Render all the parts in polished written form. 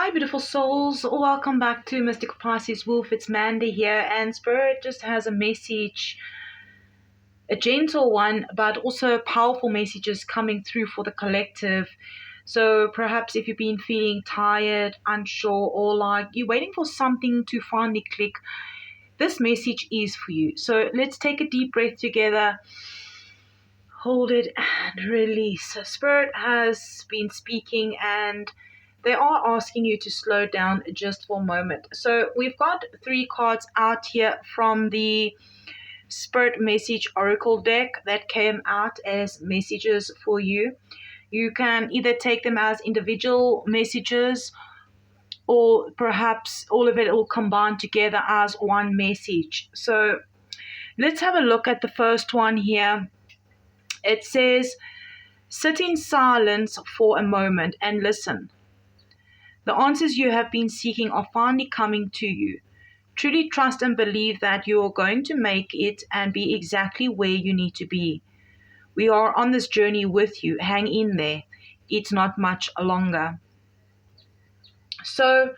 Hi, beautiful souls. Welcome back to Mystical Pisces Wolf. It's Mandy here, and Spirit just has a message, a gentle one, but also powerful messages coming through for the collective. So perhaps if you've been feeling tired, unsure, or like you're waiting for something to finally click, this message is for you. So let's take a deep breath together. Hold it and release. Spirit has been speaking and they are asking you to slow down just for a moment. So we've got 3 cards out here from the Spirit Message Oracle deck that came out as messages for you. You can either take them as individual messages or perhaps all of it will combine together as one message. So let's have a look at the first one here. It says, sit in silence for a moment and listen. The answers you have been seeking are finally coming to you. Truly trust and believe that you are going to make it and be exactly where you need to be. We are on this journey with you. Hang in there. It's not much longer. So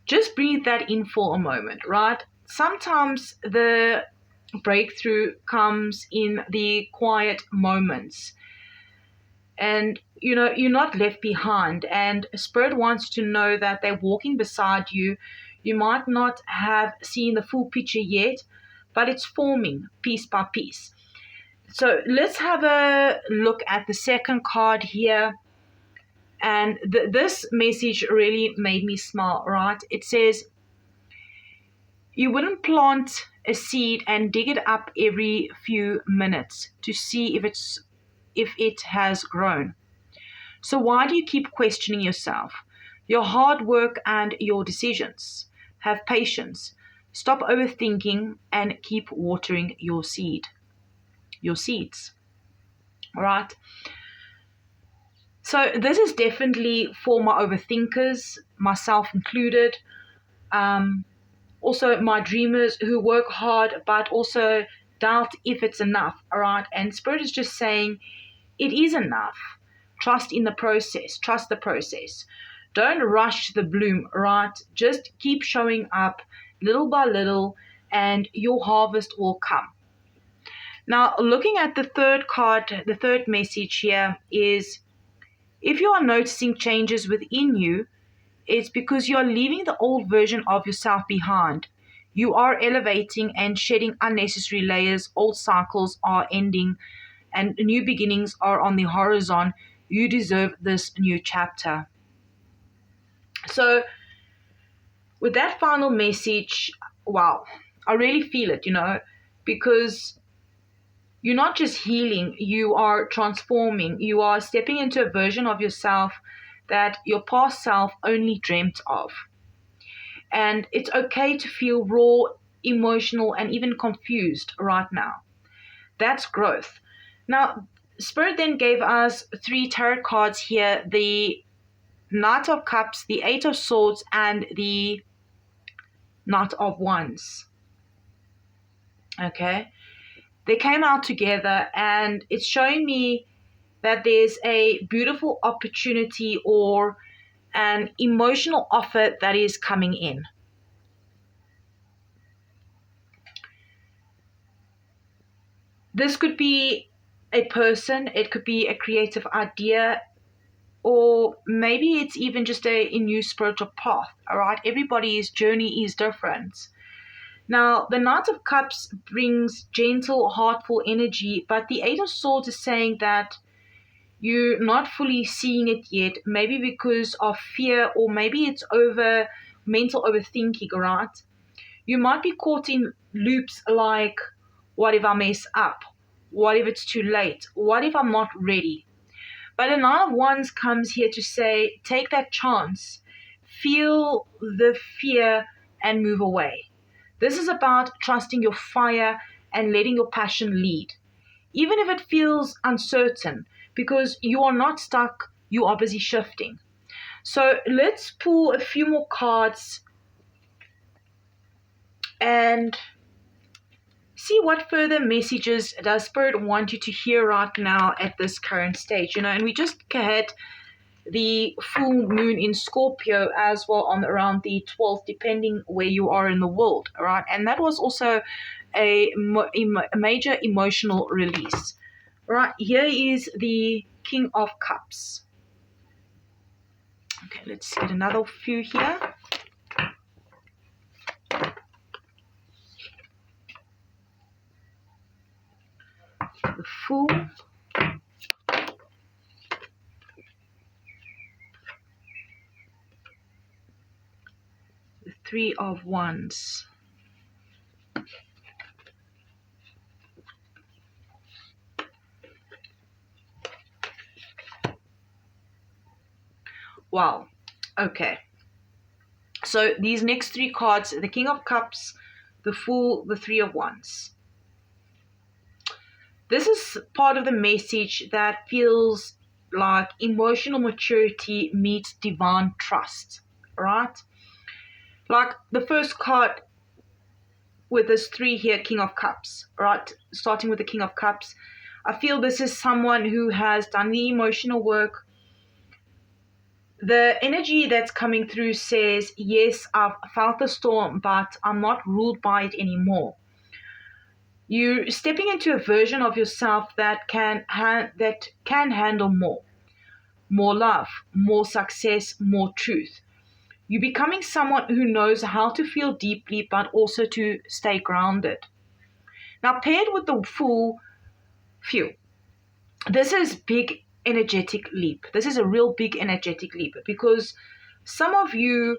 just breathe that in for a moment, right? Sometimes the breakthrough comes in the quiet moments. And you're not left behind, and Spirit wants to know that they're walking beside you. You might not have seen the full picture yet, but it's forming piece by piece. So let's have a look at the second card here. And this message really made me smile, right? It says, you wouldn't plant a seed and dig it up every few minutes to see if it has grown. So why do you keep questioning yourself, your hard work and your decisions? Have patience. Stop overthinking and keep watering your seeds. All right. So this is definitely for my overthinkers, myself included. Also my dreamers who work hard but also doubt if it's enough. All right. And Spirit is just saying it is enough. Trust in the process. Trust the process. Don't rush the bloom, right? Just keep showing up little by little and your harvest will come. Now, looking at the third card, the third message here is, if you are noticing changes within you, it's because you are leaving the old version of yourself behind. You are elevating and shedding unnecessary layers. Old cycles are ending and new beginnings are on the horizon. You deserve this new chapter. So with that final message, wow, I really feel it, because you're not just healing, you are transforming. You are stepping into a version of yourself that your past self only dreamt of. And it's okay to feel raw, emotional, and even confused right now. That's growth. Now, Spirit then gave us 3 tarot cards here, the Knight of Cups, the 8 of Swords, and the Knight of Wands. Okay? They came out together and it's showing me that there's a beautiful opportunity or an emotional offer that is coming in. This could be a person, it could be a creative idea, or maybe it's even just a new spiritual path. All right, everybody's journey is different. Now, the Knight of Cups brings gentle, heartful energy, but the 8 of Swords is saying that you're not fully seeing it yet, maybe because of fear, or maybe it's over mental overthinking, all right? You might be caught in loops like, what if I mess up? What if it's too late? What if I'm not ready? But the Nine of Wands comes here to say, take that chance, feel the fear and move away. This is about trusting your fire and letting your passion lead. Even if it feels uncertain, because you are not stuck, you are busy shifting. So let's pull a few more cards and see what further messages does Spirit want you to hear right now at this current stage. And we just had the full moon in Scorpio as well on around the 12th, depending where you are in the world, all right? And that was also a major emotional release. Right, here is the King of Cups. Okay, let's get another few here. The Fool. The Three of Wands. Wow. Okay. So these next three cards, the King of Cups, the Fool, the Three of Wands. This is part of the message that feels like emotional maturity meets divine trust, right? Like the first card with this three here, King of Cups, right? Starting with the King of Cups. I feel this is someone who has done the emotional work. The energy that's coming through says, yes, I've felt the storm, but I'm not ruled by it anymore. You're stepping into a version of yourself that can handle more love, more success, more truth. You're becoming someone who knows how to feel deeply, but also to stay grounded. Now, paired with the Fool, this is big energetic leap. This is a real big energetic leap because some of you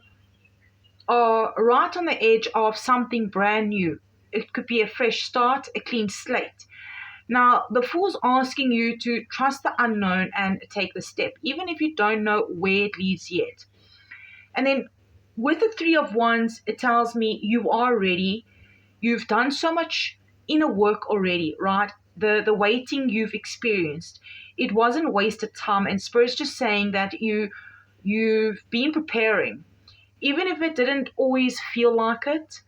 are right on the edge of something brand new. It could be a fresh start, a clean slate. Now, the Fool's asking you to trust the unknown and take the step, even if you don't know where it leads yet. And then with the Three of Wands, it tells me you are ready. You've done so much inner work already, right? The waiting you've experienced, it wasn't wasted time. And Spirit's just saying that you've been preparing. Even if it didn't always feel like it,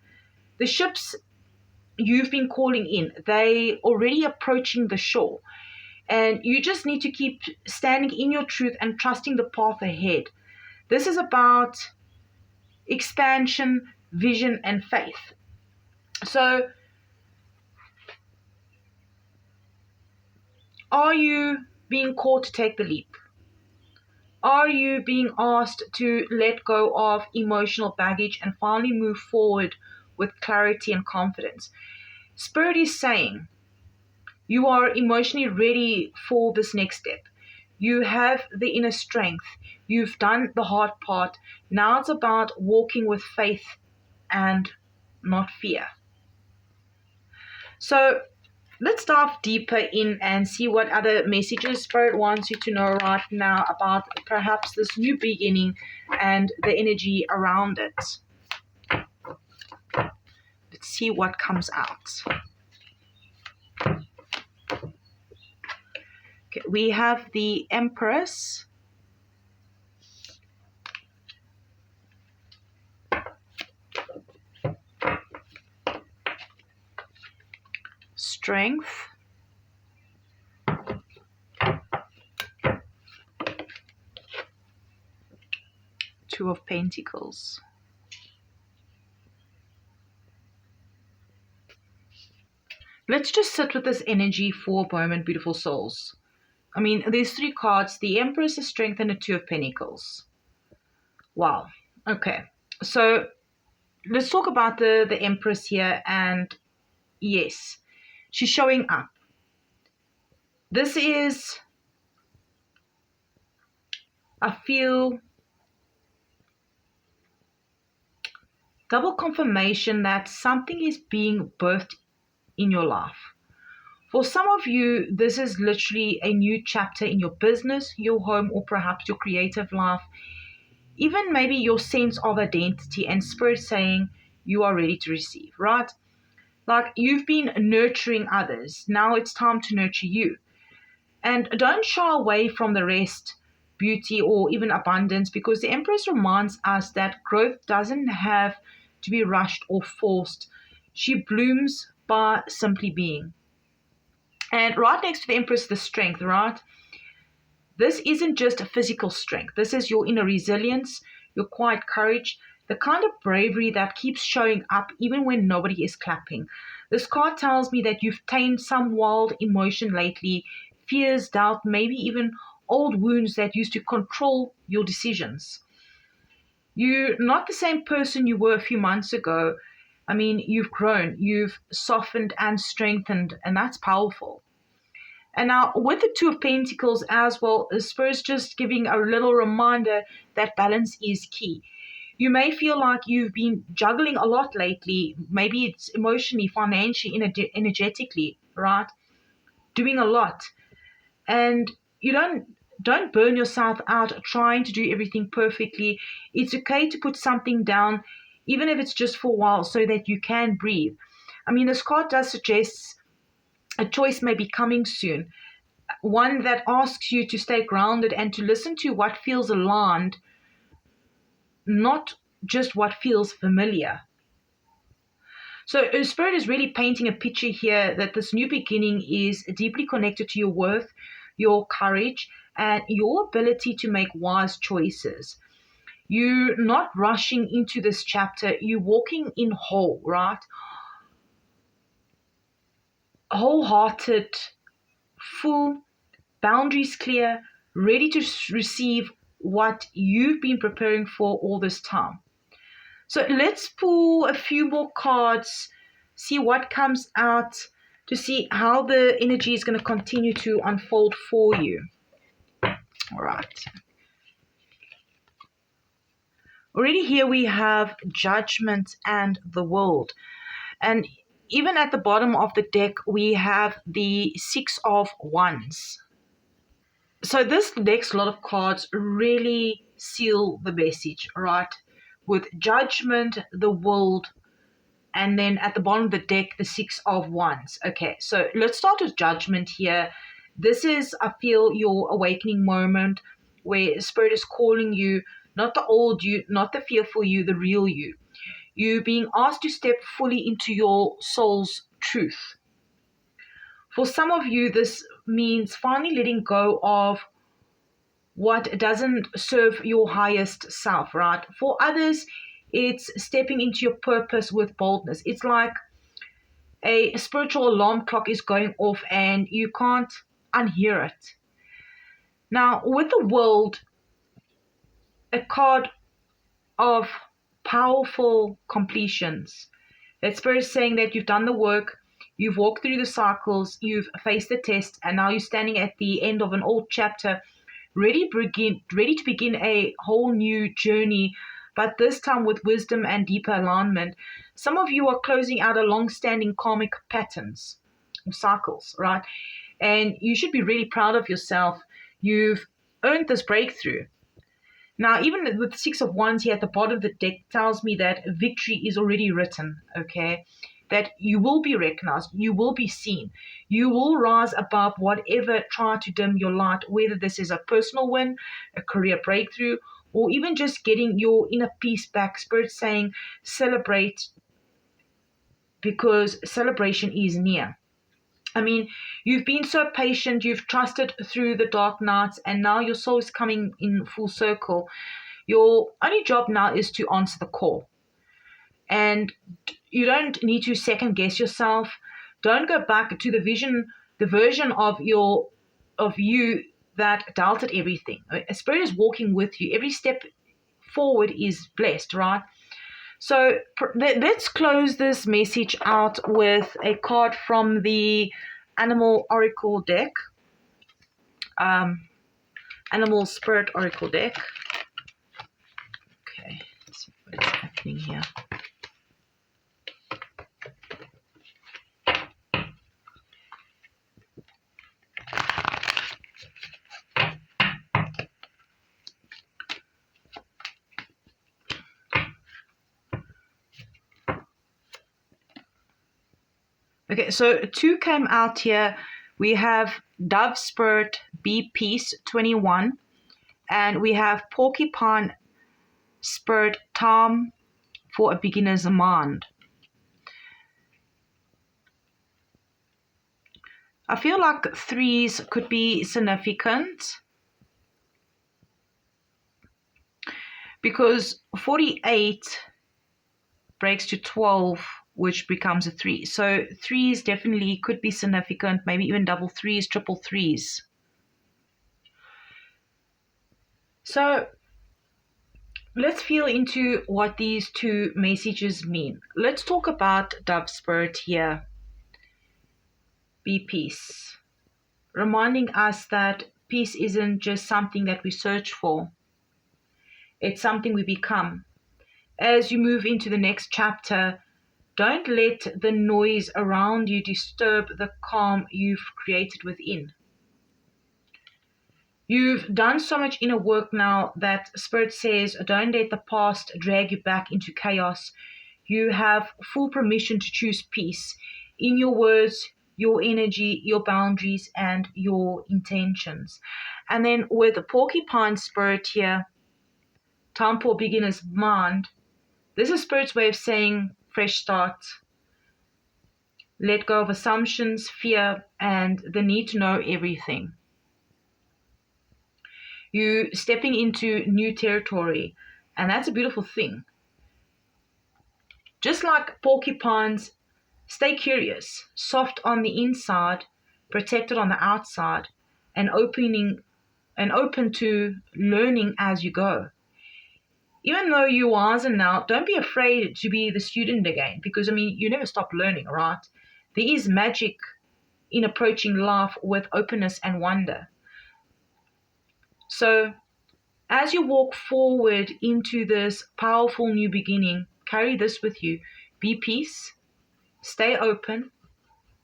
the ships you've been calling in, they already approaching the shore. And you just need to keep standing in your truth and trusting the path ahead. This is about expansion, vision, and faith. So, are you being called to take the leap? Are you being asked to let go of emotional baggage and finally move forward with clarity and confidence? Spirit is saying you are emotionally ready for this next step. You have the inner strength. You've done the hard part. Now it's about walking with faith and not fear. So let's dive deeper in and see what other messages Spirit wants you to know right now about perhaps this new beginning and the energy around it. Let's see what comes out. Okay, we have the Empress. Strength. Two of Pentacles. Let's just sit with this energy for a moment, beautiful souls. I mean, there's three cards, the Empress, the Strength, and the Two of Pentacles. Wow. Okay. So let's talk about the Empress here. And yes, she's showing up. This is, I feel, double confirmation that something is being birthed in your life. For some of you, this is literally a new chapter in your business, your home, or perhaps your creative life. Even maybe your sense of identity and Spirit saying you are ready to receive, right? Like you've been nurturing others. Now it's time to nurture you. And don't shy away from the rest, beauty, or even abundance, because the Empress reminds us that growth doesn't have to be rushed or forced. She blooms by simply being. And right next to the Empress, the Strength, right? This isn't just a physical strength. This is your inner resilience, your quiet courage, the kind of bravery that keeps showing up even when nobody is clapping. This card tells me that you've tamed some wild emotion lately, fears, doubt, maybe even old wounds that used to control your decisions. You're not the same person you were a few months ago. I mean, you've grown, you've softened and strengthened, and that's powerful. And now, with the Two of Pentacles as well, Spirit's just giving a little reminder that balance is key. You may feel like you've been juggling a lot lately. Maybe it's emotionally, financially, energetically, right? Doing a lot. And you don't burn yourself out trying to do everything perfectly. It's okay to put something down, even if it's just for a while, so that you can breathe. I mean, this card does suggest a choice may be coming soon, one that asks you to stay grounded and to listen to what feels aligned, not just what feels familiar. So Spirit is really painting a picture here that this new beginning is deeply connected to your worth, your courage, and your ability to make wise choices. You're not rushing into this chapter. You're walking in whole, right? Wholehearted, full, boundaries clear, ready to receive what you've been preparing for all this time. So let's pull a few more cards, see what comes out, to see how the energy is going to continue to unfold for you. All right. Already here we have Judgment and the World. And even at the bottom of the deck, we have the Six of Wands. So this next lot of cards really seal the message, right? With Judgment, the World, and then at the bottom of the deck, the Six of Wands. Okay, so let's start with Judgment here. This is, I feel, your awakening moment where Spirit is calling you, not the old you, not the fearful you, the real you. You being asked to step fully into your soul's truth. For some of you, this means finally letting go of what doesn't serve your highest self, right? For others, it's stepping into your purpose with boldness. It's like a spiritual alarm clock is going off and you can't unhear it. Now, with the World, a card of powerful completions. That Spirit is saying that you've done the work, you've walked through the cycles, you've faced the test, and now you're standing at the end of an old chapter, ready to begin a whole new journey, but this time with wisdom and deeper alignment. Some of you are closing out a long-standing karmic patterns or cycles, right? And you should be really proud of yourself. You've earned this breakthrough. Now, even with Six of Wands here at the bottom of the deck tells me that victory is already written, okay? That you will be recognized, you will be seen, you will rise above whatever tried to dim your light, whether this is a personal win, a career breakthrough, or even just getting your inner peace back. Spirit saying celebrate, because celebration is near. I mean, you've been so patient, you've trusted through the dark nights, and now your soul is coming in full circle. Your only job now is to answer the call. And you don't need to second guess yourself. Don't go back to the version of you that doubted everything. A Spirit is walking with you. Every step forward is blessed, right? So let's close this message out with a card from the Animal Oracle deck. Animal Spirit Oracle deck. Okay, let's see what is happening here. Okay, so two came out here. We have Dove Spirit, Be Peace 21, and we have Porcupine Spirit, Time for a Beginner's Mind. I feel like threes could be significant. because 48 breaks to 12, which becomes a 3. So 3s definitely could be significant, maybe even double 3s, triple 3s. So let's feel into what these two messages mean. Let's talk about Dove Spirit here. Be peace. Reminding us that peace isn't just something that we search for. It's something we become. As you move into the next chapter, don't let the noise around you disturb the calm you've created within. You've done so much inner work now that Spirit says, don't let the past drag you back into chaos. You have full permission to choose peace in your words, your energy, your boundaries, and your intentions. And then with the Porcupine Spirit here, time for beginner's mind, this is Spirit's way of saying fresh start. Let go of assumptions, fear, and the need to know everything. You stepping into new territory, and that's a beautiful thing. Just like porcupines, stay curious, soft on the inside, protected on the outside, and open to learning as you go. Even though you're wiser now, don't be afraid to be the student again, because you never stop learning, right? There is magic in approaching life with openness and wonder. So as you walk forward into this powerful new beginning, carry this with you. Be peace, stay open,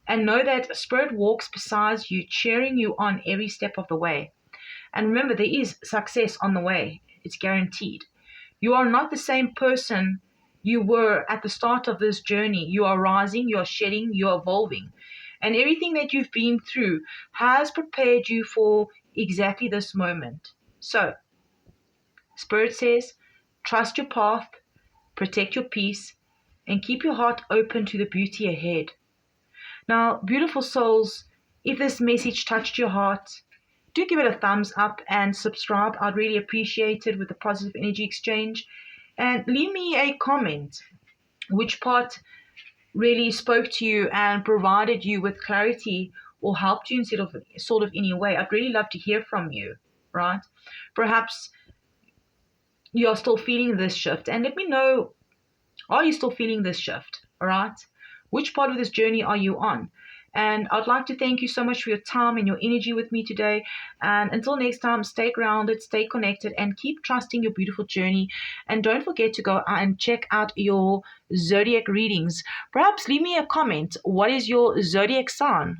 and know that Spirit walks beside you, cheering you on every step of the way. And remember, there is success on the way. It's guaranteed. You are not the same person you were at the start of this journey. You are rising, you are shedding, you are evolving. And everything that you've been through has prepared you for exactly this moment. So, Spirit says, trust your path, protect your peace, and keep your heart open to the beauty ahead. Now, beautiful souls, if this message touched your heart, do give it a thumbs up and subscribe. I'd really appreciate it with the positive energy exchange. And leave me a comment. Which part really spoke to you and provided you with clarity or helped you in sort of any way? I'd really love to hear from you, right? Perhaps you're still feeling this shift, and let me know, are you still feeling this shift? All right, which part of this journey are you on? And I'd like to thank you so much for your time and your energy with me today. And until next time, stay grounded, stay connected, and keep trusting your beautiful journey. And don't forget to go and check out your zodiac readings. Perhaps leave me a comment. What is your zodiac sign?